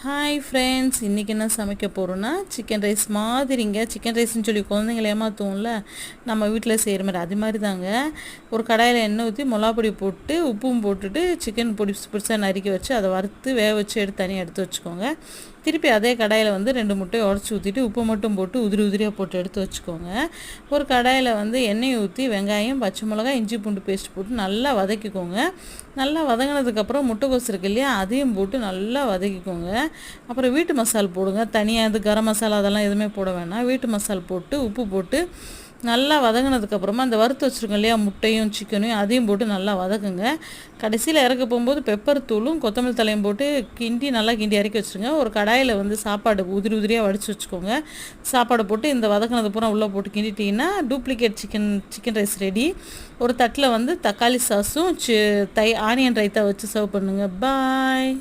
Hi friends, இன்றைக்கி என்ன சமைக்க போகிறோன்னா சிக்கன் ரைஸ் மாதிரிங்க. சிக்கன் ரைஸ்ன்னு சொல்லி குழந்தைங்கள ஏமாற்றுவோம்ல, நம்ம வீட்டில் செய்கிற மாதிரி அது மாதிரி தாங்க. ஒரு கடாயில் எண்ணெய் ஊற்றி மிளகாப்பொடி போட்டு உப்பும் போட்டுட்டு சிக்கன் பொடி புதுசாக நறுக்கி வச்சு அதை வறுத்து வேக வச்சு எடுத்து தனியாக எடுத்து வச்சுக்கோங்க. திருப்பி அதே கடாயில் 2 முட்டையை உடச்சி ஊற்றிட்டு உப்பு மட்டும் போட்டு உதிரியாக போட்டு எடுத்து வச்சுக்கோங்க. ஒரு கடாயில் எண்ணெய் ஊற்றி வெங்காயம், பச்சை மிளகாய், இஞ்சி பூண்டு பேஸ்ட் போட்டு நல்லா வதக்கிக்கோங்க. நல்லா வதங்கினதுக்கப்புறம் முட்டைக்கோஸ் இருக்கு இல்லையா, அதையும் போட்டு நல்லா வதக்கிக்கோங்க. அப்புறம் வீட்டு மசால் போடுங்க. தனியாக கரம் மசாலா அதெல்லாம் எதுவுமே போட வேணாம். வீட்டு மசால் போட்டு உப்பு போட்டு நல்லா வதங்கினதுக்கப்புறமா அந்த வறுத்து வச்சுருக்கோம் இல்லையா முட்டையும் சிக்கனையும், அதையும் போட்டு நல்லா வதக்குங்க. கடைசியில் இறக்க போகும்போது பெப்பர் தூளும் கொத்தமல்லி தலையும் போட்டு நல்லா கிண்டி இறக்கி வச்சுருங்க. ஒரு கடாயில் சாப்பாடு உதிரியாக வடித்து வச்சுக்கோங்க. சாப்பாடு போட்டு இந்த வதக்கினது பூரா உள்ளே போட்டு கிண்டிட்டிங்கன்னா டூப்ளிகேட் சிக்கன் ரைஸ் ரெடி. ஒரு தட்டில் தக்காளி சாஸும் ஆனியன் ரைத்தா வச்சு சர்வ் பண்ணுங்கள். பாய்.